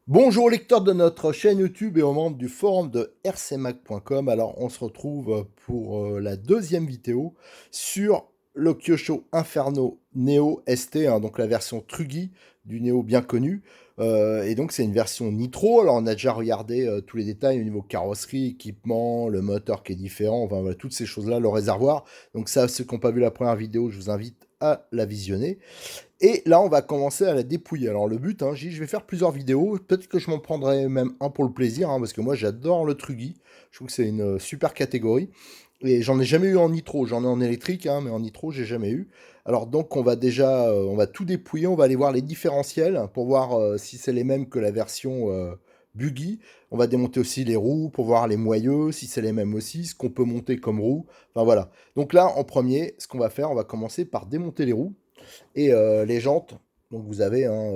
Bonjour lecteurs de notre chaîne YouTube et aux membres du forum de rcmac.com. Alors on se retrouve pour la deuxième vidéo sur le Kyosho Inferno Neo ST, hein, donc la version Trugi du Neo bien connu. Et donc c'est une version Nitro. Alors on a déjà regardé tous les détails au niveau carrosserie, équipement, le moteur qui est différent, enfin voilà, toutes ces choses-là, le réservoir. Donc ça, ceux qui n'ont pas vu la première vidéo, je vous invite à la visionner. Et là, on va commencer à la dépouiller. Alors le but, hein, je vais faire plusieurs vidéos. Peut-être que je m'en prendrai même un pour le plaisir, hein, parce que moi j'adore le Trugi. Je trouve que c'est une super catégorie. Et j'en ai jamais eu en nitro. J'en ai en électrique, hein, mais en nitro, j'ai jamais eu. Alors donc, on va déjà, on va tout dépouiller. On va aller voir les différentiels pour voir si c'est les mêmes que la version buggy. On va démonter aussi les roues pour voir les moyeux, si c'est les mêmes aussi, ce qu'on peut monter comme roues. Enfin voilà. Donc là, en premier, ce qu'on va faire, on va commencer par démonter les roues. Et les jantes, donc vous avez hein,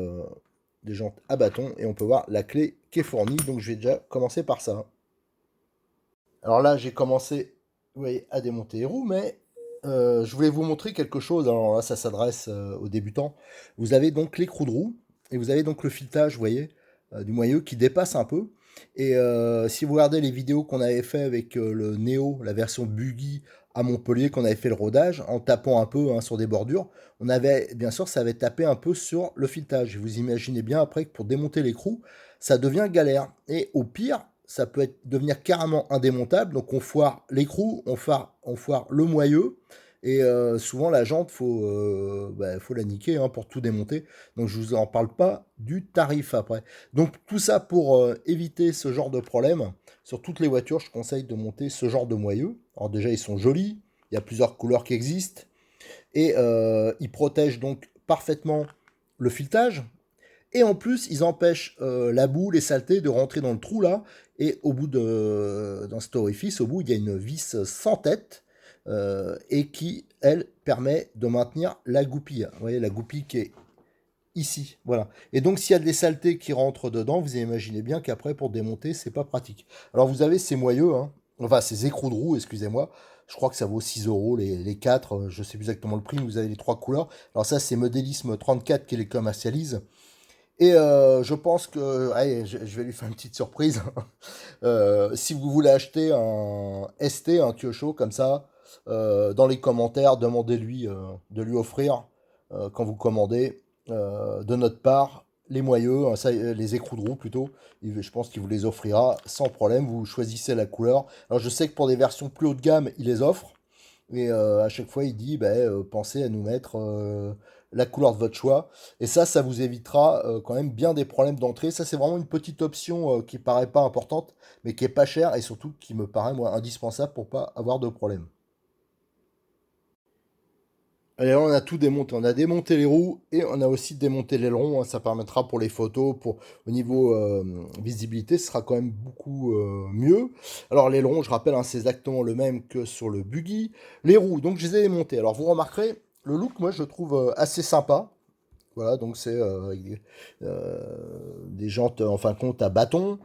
des jantes à bâton et on peut voir la clé qui est fournie. Donc je vais déjà commencer par ça. Alors là, j'ai commencé, vous voyez, à démonter les roues, mais je voulais vous montrer quelque chose. Alors là, ça s'adresse aux débutants. Vous avez donc l'écrou de roue et vous avez donc le filetage, vous voyez, du moyeu qui dépasse un peu. Et si vous regardez les vidéos qu'on avait fait avec le Neo, la version buggy à Montpellier, qu'on avait fait le rodage, en tapant un peu hein, sur des bordures, on avait, bien sûr, ça avait tapé un peu sur le filetage. Et vous imaginez bien après que pour démonter l'écrou, ça devient galère. Et au pire, ça peut devenir carrément indémontable. Donc on foire l'écrou, on foire le moyeu. Et souvent la jante, faut la niquer hein, pour tout démonter. Donc je vous en parle pas du tarif après. Donc tout ça pour éviter ce genre de problème. Sur toutes les voitures, je conseille de monter ce genre de moyeu. Alors déjà, ils sont jolis. Il y a plusieurs couleurs qui existent. Et ils protègent donc parfaitement le filetage. Et en plus, ils empêchent la boue, les saletés de rentrer dans le trou là. Et au bout dans cet orifice, au bout, il y a une vis sans tête et qui, elle, permet de maintenir la goupille. Vous voyez, la goupille qui est ici. Voilà. Et donc, s'il y a des saletés qui rentrent dedans, vous imaginez bien qu'après, pour démonter, c'est pas pratique. Alors, vous avez ces moyeux, hein, enfin, ces écrous de roue, excusez-moi. Je crois que ça vaut 6 euros les 4. Je sais plus exactement le prix, mais vous avez les 3 couleurs. Alors, ça, c'est Modélisme 34 qui les commercialise. Et je pense que, allez, je vais lui faire une petite surprise. Si vous voulez acheter un ST, un Kyosho comme ça, dans les commentaires, demandez-lui de lui offrir, quand vous commandez, de notre part, les moyeux, hein, ça, les écrous de roue plutôt. Je pense qu'il vous les offrira sans problème. Vous choisissez la couleur. Alors je sais que pour des versions plus haut de gamme, il les offre. Et à chaque fois, il dit, bah, pensez à nous mettre la couleur de votre choix. Et ça vous évitera quand même bien des problèmes d'entrée. Ça, c'est vraiment une petite option qui paraît pas importante, mais qui est pas chère et surtout qui me paraît, moi, indispensable pour pas avoir de problème. Et là, on a tout démonté. On a démonté les roues et on a aussi démonté l'aileron, hein. Ça permettra pour les photos, pour au niveau visibilité, ce sera quand même beaucoup mieux. Alors l'aileron, je rappelle, hein, c'est exactement le même que sur le buggy. Les roues, donc je les ai démontées. Alors vous remarquerez, le look, moi, je le trouve assez sympa. Voilà, donc c'est avec des jantes en fin de compte à bâton.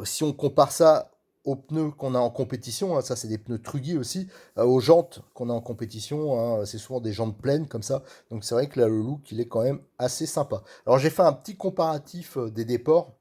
Si on compare ça aux pneus qu'on a en compétition, hein, ça c'est des pneus Trugy aussi, aux jantes qu'on a en compétition, hein, c'est souvent des jantes pleines comme ça. Donc c'est vrai que là le look il est quand même assez sympa. Alors j'ai fait un petit comparatif des déports.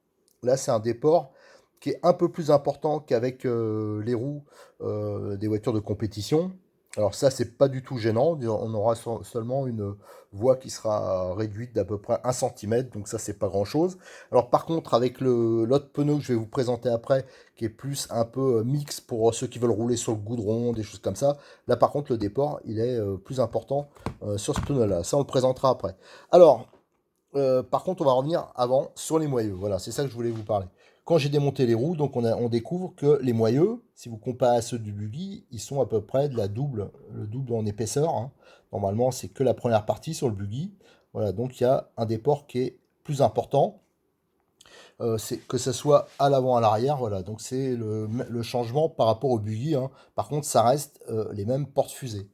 Là c'est un déport qui est un peu plus important qu'avec les roues des voitures de compétition. Alors ça, c'est pas du tout gênant. On aura seulement une voie qui sera réduite d'à peu près 1 cm, donc ça, c'est pas grand-chose. Alors par contre, avec l'autre pneu que je vais vous présenter après, qui est plus un peu mix pour ceux qui veulent rouler sur le goudron, des choses comme ça, là par contre, le déport, il est plus important sur ce pneu-là. Ça, on le présentera après. Alors, par contre, on va revenir avant sur les moyeux. Voilà, c'est ça que je voulais vous parler. Quand j'ai démonté les roues, donc on découvre que les moyeux, si vous comparez à ceux du buggy, ils sont à peu près de le double en épaisseur, hein. Normalement, c'est que la première partie sur le buggy. Voilà, donc il y a un déport qui est plus important. que ce soit à l'avant, à l'arrière, voilà. Donc c'est le changement par rapport au buggy, hein. Par contre, ça reste les mêmes porte-fusées.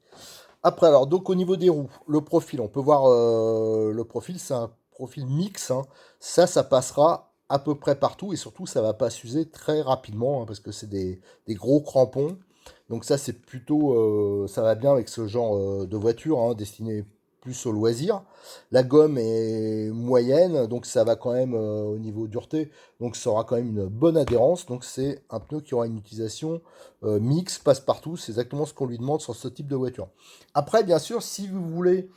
Après, alors, donc au niveau des roues, le profil, on peut voir le profil, c'est un profil mix, hein. Ça passera à peu près partout et surtout, ça va pas s'user très rapidement, hein, parce que c'est des gros crampons. Donc ça, c'est plutôt, ça va bien avec ce genre de voiture, hein, destinée plus au loisir. La gomme est moyenne, donc ça va quand même au niveau dureté, donc ça aura quand même une bonne adhérence. Donc c'est un pneu qui aura une utilisation mix, passe-partout, c'est exactement ce qu'on lui demande sur ce type de voiture. Après, bien sûr, si vous voulez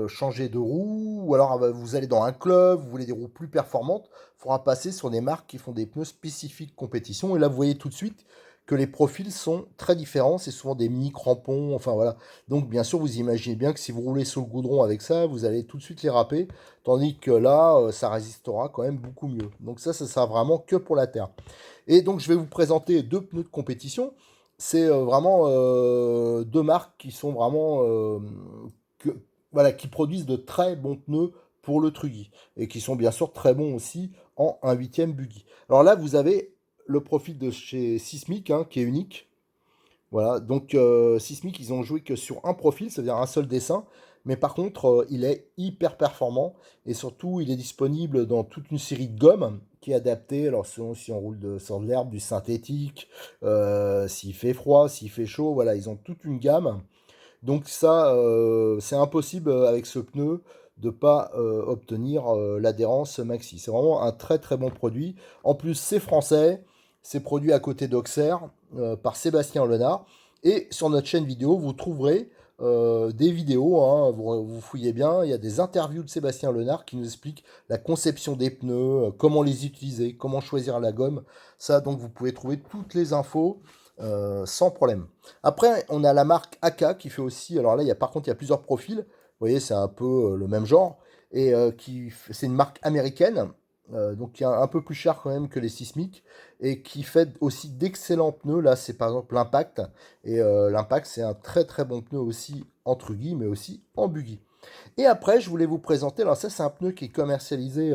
changer de roue, ou alors vous allez dans un club, vous voulez des roues plus performantes, il faudra passer sur des marques qui font des pneus spécifiques compétition. Et là, vous voyez tout de suite que les profils sont très différents. C'est souvent des mini-crampons, enfin voilà. Donc, bien sûr, vous imaginez bien que si vous roulez sur le goudron avec ça, vous allez tout de suite les râper, tandis que là, ça résistera quand même beaucoup mieux. Donc ça sert vraiment que pour la terre. Et donc, je vais vous présenter deux pneus de compétition. C'est vraiment deux marques qui sont vraiment que- voilà, qui produisent de très bons pneus pour le Truggy et qui sont bien sûr très bons aussi en 1/8 buggy. Alors là, vous avez le profil de chez Sismic, hein, qui est unique. Voilà, donc Sismic, ils ont joué que sur un profil, c'est-à-dire un seul dessin, mais par contre, il est hyper performant et surtout, il est disponible dans toute une série de gommes qui est adaptée, alors selon si on roule sur de l'herbe, du synthétique, s'il fait froid, s'il fait chaud, voilà, ils ont toute une gamme. Donc ça, c'est impossible avec ce pneu de pas obtenir l'adhérence maxi. C'est vraiment un très très bon produit. En plus, c'est français, c'est produit à côté d'Auxerre par Sébastien Lenard. Et sur notre chaîne vidéo, vous trouverez des vidéos, hein, vous fouillez bien, il y a des interviews de Sébastien Lenard qui nous explique la conception des pneus, comment les utiliser, comment choisir la gomme. Ça, donc, vous pouvez trouver toutes les infos sans problème. Après, on a la marque AK qui fait aussi. Alors là, par contre, il y a plusieurs profils. Vous voyez, c'est un peu le même genre. Et c'est une marque américaine, donc qui est un peu plus cher quand même que les Sismic. Et qui fait aussi d'excellents pneus. Là, c'est par exemple l'Impact. Et l'Impact, c'est un très très bon pneu aussi en truggy, mais aussi en buggy. Et après, je voulais vous présenter. Alors, ça, c'est un pneu qui est commercialisé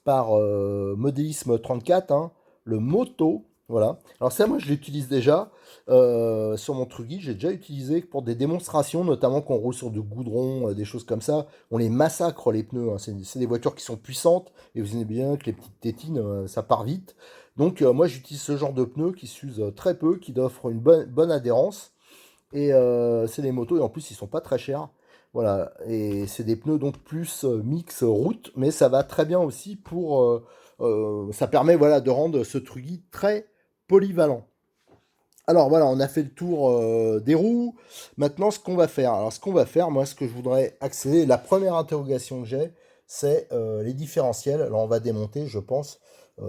par Modélisme 34, hein, le Moto. Voilà. Alors ça, moi, je l'utilise déjà sur mon Truggy. J'ai déjà utilisé pour des démonstrations, notamment quand on roule sur du goudron, des choses comme ça. On les massacre, les pneus, hein. C'est des voitures qui sont puissantes. Et vous aimez bien que les petites tétines, ça part vite. Donc, moi, j'utilise ce genre de pneus qui s'usent très peu, qui offrent une bonne adhérence. Et c'est des motos, et en plus, ils sont pas très chers. Voilà, et c'est des pneus donc plus mix route, mais ça va très bien aussi pour. Ça permet voilà, de rendre ce Truggy très polyvalent. Alors voilà, on a fait le tour des roues. Maintenant, ce qu'on va faire. Alors, ce qu'on va faire, moi, ce que je voudrais accéder, la première interrogation que j'ai, c'est les différentiels. Alors, on va démonter, je pense,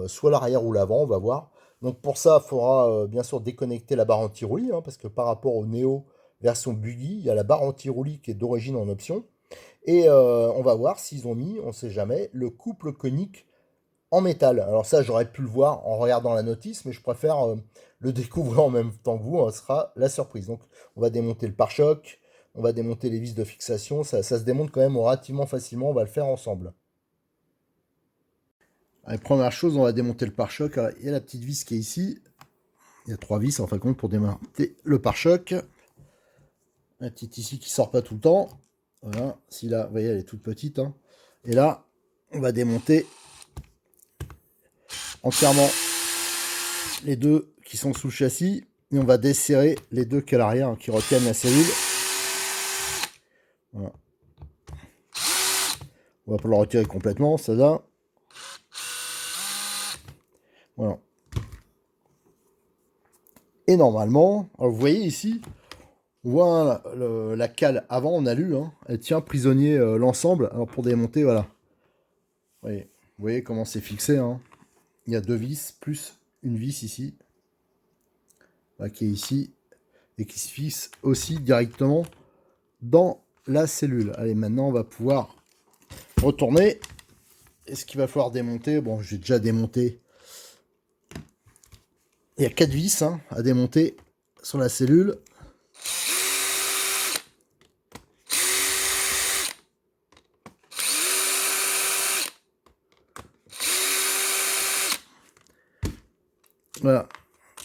soit l'arrière ou l'avant, on va voir. Donc, pour ça, il faudra bien sûr déconnecter la barre anti-roulis, hein, parce que par rapport au Neo version Buggy, il y a la barre anti-roulis qui est d'origine en option. Et on va voir s'ils ont mis, on ne sait jamais, le couple conique en métal. Alors ça, j'aurais pu le voir en regardant la notice, mais je préfère le découvrir en même temps que vous, hein, ce sera la surprise. Donc on va démonter le pare-choc, on va démonter les vis de fixation, ça se démonte quand même relativement facilement, on va le faire ensemble. Allez, première chose, on va démonter le pare-choc. Il y a la petite vis qui est ici, il y a 3 vis en fin de compte pour démonter le pare-choc. La petite ici qui sort pas tout le temps. Voilà, si là, vous voyez, elle est toute petite, hein. Et là, on va démonter entièrement les deux qui sont sous le châssis et on va desserrer les deux qui à l'arrière, hein, qui retiennent la cellule. Voilà. On va pas le retirer complètement, ça va. Voilà. Et normalement, alors vous voyez ici, on voit la cale avant, on a lu, hein, elle tient prisonnier l'ensemble. Alors pour démonter, voilà. Vous voyez comment c'est fixé, hein. Il y a deux vis, plus une vis ici, là, qui est ici, et qui se fixe aussi directement dans la cellule. Allez, maintenant on va pouvoir retourner. Et ce qu'il va falloir démonter, bon, j'ai déjà démonté. Il y a 4 vis, hein, à démonter sur la cellule. Voilà.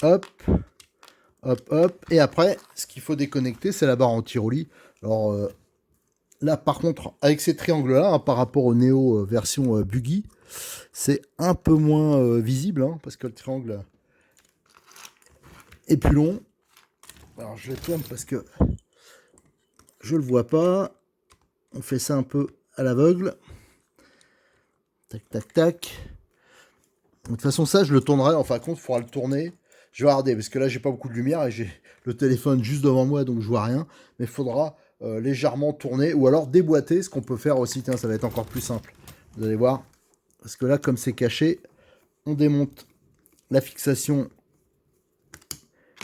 Hop, hop, hop. Et après, ce qu'il faut déconnecter, c'est la barre anti-roulis. Alors là, par contre, avec ces triangles-là, hein, par rapport au Neo version Buggy, c'est un peu moins visible, hein, parce que le triangle est plus long. Alors je le tourne parce que je le vois pas. On fait ça un peu à l'aveugle. Tac, tac, tac. De toute façon, ça, je le tournerai. En fin de compte, il faudra le tourner. Je vais regarder, parce que là, j'ai pas beaucoup de lumière et j'ai le téléphone juste devant moi, donc je vois rien. Mais il faudra légèrement tourner ou alors déboîter, ce qu'on peut faire aussi. Tiens, ça va être encore plus simple. Vous allez voir. Parce que là, comme c'est caché, on démonte la fixation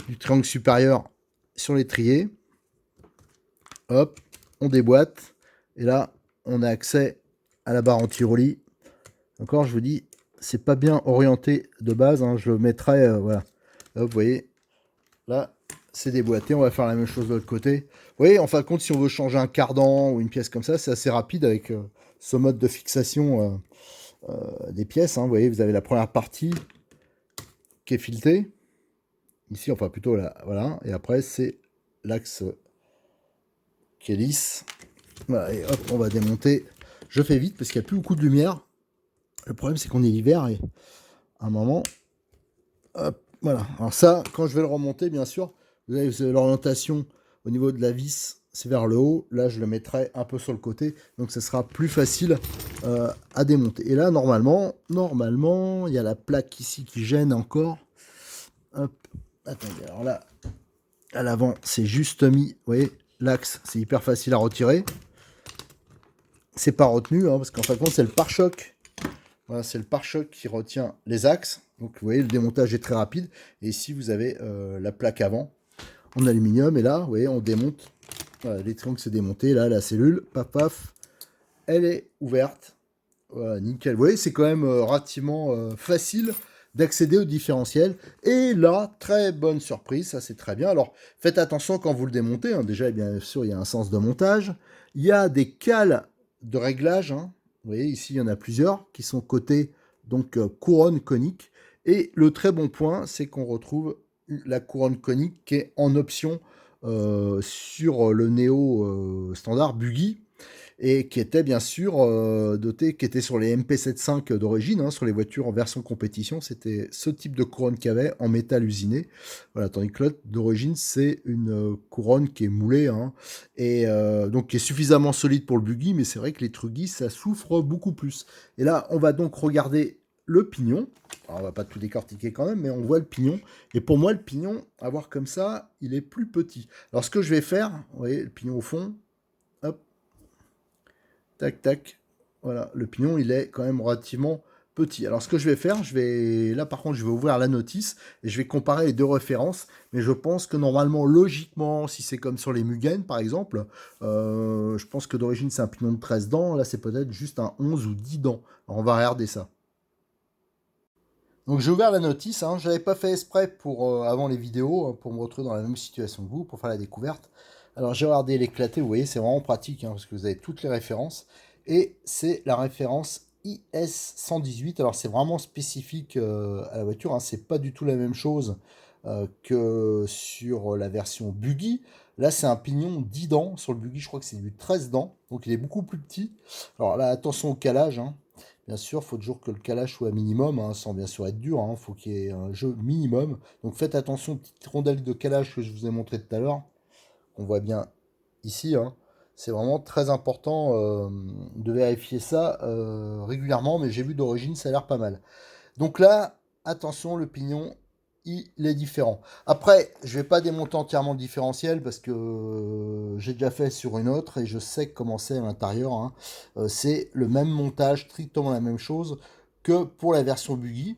du triangle supérieur sur l'étrier. Hop, on déboîte. Et là, on a accès à la barre anti-roulis. Encore, je vous dis, c'est pas bien orienté de base. Hein, je le mettrai, voilà. Là, vous voyez, là, c'est déboîté. On va faire la même chose de l'autre côté. Vous voyez, en fin de compte, si on veut changer un cardan ou une pièce comme ça, c'est assez rapide avec ce mode de fixation des pièces. Hein. Vous voyez, vous avez la première partie qui est filetée. Ici, enfin plutôt là, voilà. Et après, c'est l'axe qui est lisse. Voilà, et hop, on va démonter. Je fais vite parce qu'il n'y a plus beaucoup de lumière. Le problème, c'est qu'on est l'hiver et à un moment, hop, voilà. Alors ça, quand je vais le remonter, bien sûr, vous avez l'orientation au niveau de la vis, c'est vers le haut. Là, je le mettrai un peu sur le côté, donc ce sera plus facile à démonter. Et là, normalement, il y a la plaque ici qui gêne encore. Hop, attendez, alors là, à l'avant, c'est juste mis, vous voyez, l'axe, c'est hyper facile à retirer. C'est pas retenu, hein, parce qu'en fin de compte, c'est le pare-choc. Voilà, c'est le pare-choc qui retient les axes. Donc vous voyez, le démontage est très rapide. Et ici, vous avez la plaque avant en aluminium. Et là, vous voyez, on démonte. Voilà, les triangles se démontés. Là, la cellule, paf, paf, elle est ouverte. Voilà, nickel. Vous voyez, c'est quand même relativement facile d'accéder au différentiel. Et là, très bonne surprise, ça c'est très bien. Alors, faites attention quand vous le démontez. Hein. Déjà, bien sûr, il y a un sens de montage. Il y a des cales de réglage. Hein. Vous voyez, ici, il y en a plusieurs qui sont côté donc couronne conique. Et le très bon point, c'est qu'on retrouve la couronne conique qui est en option sur le Neo standard Buggy et qui était bien sûr doté, qui était sur les MP75 d'origine, hein, sur les voitures en version compétition, c'était ce type de couronne qu'il y avait en métal usiné. Voilà, tandis que l'autre d'origine, c'est une couronne qui est moulée, hein, et donc qui est suffisamment solide pour le buggy, mais c'est vrai que les truggy, ça souffre beaucoup plus. Et là, on va donc regarder le pignon. Alors, on va pas tout décortiquer quand même, mais on voit le pignon. Et pour moi, le pignon, à voir comme ça, il est plus petit. Alors, ce que je vais faire, vous voyez, le pignon au fond, hop, tac, tac. Voilà, le pignon, il est quand même relativement petit. Alors, ce que je vais faire, là par contre, je vais ouvrir la notice et je vais comparer les deux références. Mais je pense que normalement, logiquement, si c'est comme sur les Mugen, par exemple, je pense que d'origine, c'est un pignon de 13 dents. Là, c'est peut-être juste un 11 ou 10 dents. Alors, on va regarder ça. Donc, j'ai ouvert la notice. Hein. Je n'avais pas fait exprès pour, avant les vidéos, hein, pour me retrouver dans la même situation que vous, pour faire la découverte. Alors, j'ai regardé l'éclaté. Vous voyez, c'est vraiment pratique, hein, parce que vous avez toutes les références. Et c'est la référence IS118. Alors, c'est vraiment spécifique à la voiture. Hein. C'est pas du tout la même chose que sur la version Buggy. Là, c'est un pignon 10 dents. Sur le Buggy, je crois que c'est du 13 dents. Donc, il est beaucoup plus petit. Alors là, attention au calage. Hein. Bien sûr, il faut toujours que le calage soit minimum, hein, sans bien sûr être dur. Il faut qu'il y ait un jeu minimum. Donc, faites attention aux petites rondelles de calage que je vous ai montré tout à l'heure. On voit bien ici. Hein. C'est vraiment très important de vérifier ça régulièrement, mais j'ai vu d'origine, ça a l'air pas mal. Donc là, attention, le pignon, il est différent. Après, je vais pas démonter entièrement le différentiel parce que j'ai déjà fait sur une autre et je sais comment c'est à l'intérieur. Hein. C'est le même montage, strictement la même chose que pour la version Buggy.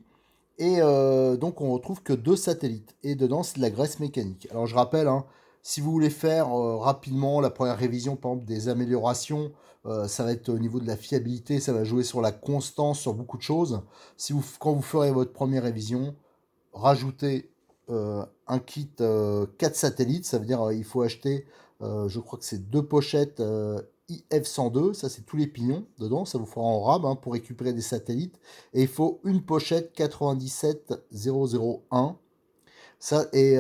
Et donc on retrouve que deux satellites. Et dedans, c'est de la graisse mécanique. Alors je rappelle, hein, si vous voulez faire rapidement la première révision, par exemple des améliorations, ça va être au niveau de la fiabilité, ça va jouer sur la constance, sur beaucoup de choses. Si vous, quand vous ferez votre première révision, rajoutez un kit 4 satellites, ça veut dire il faut acheter, je crois que c'est deux pochettes IF102, ça c'est tous les pignons dedans, ça vous fera en rab hein, pour récupérer des satellites. Et il faut une pochette 97001. Ça, et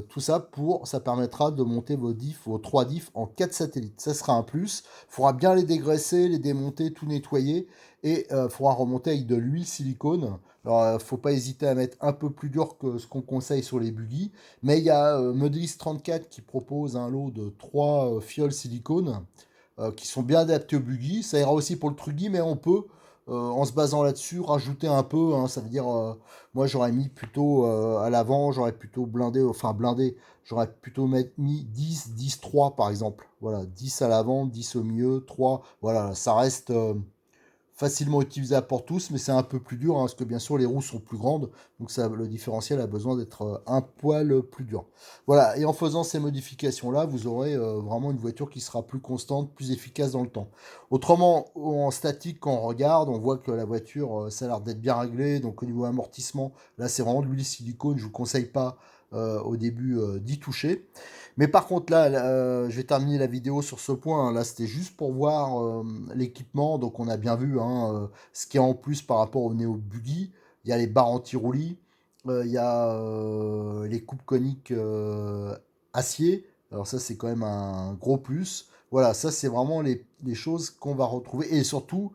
tout ça ça permettra de monter vos 3 diffs en 4 satellites. Ça sera un plus. Il faudra bien les dégraisser, les démonter, tout nettoyer. Et il faudra remonter avec de l'huile silicone. Alors, faut pas hésiter à mettre un peu plus dur que ce qu'on conseille sur les buggy. Mais il y a Modélis 34 qui propose un lot de 3 fioles silicone qui sont bien adaptés au buggy. Ça ira aussi pour le truggy, mais on peut, en se basant là-dessus, rajouter un peu. Hein, ça veut dire, moi j'aurais mis plutôt à l'avant, j'aurais plutôt blindé, j'aurais plutôt mis 10, 10, 3 par exemple. Voilà, 10 à l'avant, 10 au milieu, 3. Voilà, ça reste facilement utilisable pour tous, mais c'est un peu plus dur, hein, parce que bien sûr les roues sont plus grandes, donc ça, le différentiel a besoin d'être un poil plus dur. Voilà, et en faisant ces modifications-là, vous aurez vraiment une voiture qui sera plus constante, plus efficace dans le temps. Autrement, en statique, quand on regarde, on voit que la voiture, ça a l'air d'être bien réglé, donc au niveau amortissement, là c'est vraiment de l'huile silicone, je vous conseille pas au début d'y toucher. Mais par contre, là, je vais terminer la vidéo sur ce point, hein. Là, c'était juste pour voir l'équipement. Donc, on a bien vu hein, ce qu'il y a en plus par rapport au Neo Buggy. Il y a les barres anti-roulis. Il y a les coupes coniques acier. Alors, ça, c'est quand même un gros plus. Voilà, ça, c'est vraiment les choses qu'on va retrouver. Et surtout,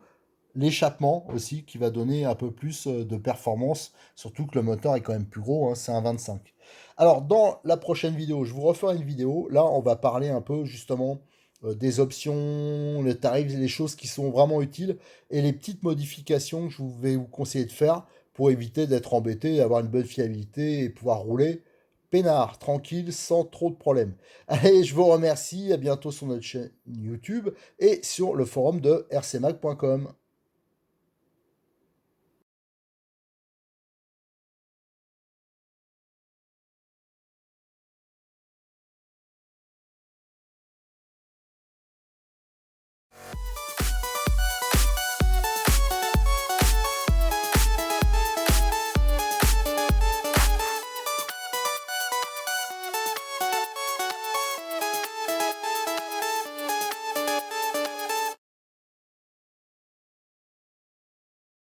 l'échappement aussi, qui va donner un peu plus de performance. Surtout que le moteur est quand même plus gros, hein, c'est un 25. Alors, dans la prochaine vidéo, je vous referai une vidéo. Là, on va parler un peu justement des options, les tarifs, les choses qui sont vraiment utiles et les petites modifications que je vais vous conseiller de faire pour éviter d'être embêté, d'avoir une bonne fiabilité et pouvoir rouler peinard, tranquille, sans trop de problèmes. Allez, je vous remercie. À bientôt sur notre chaîne YouTube et sur le forum de rcmag.com.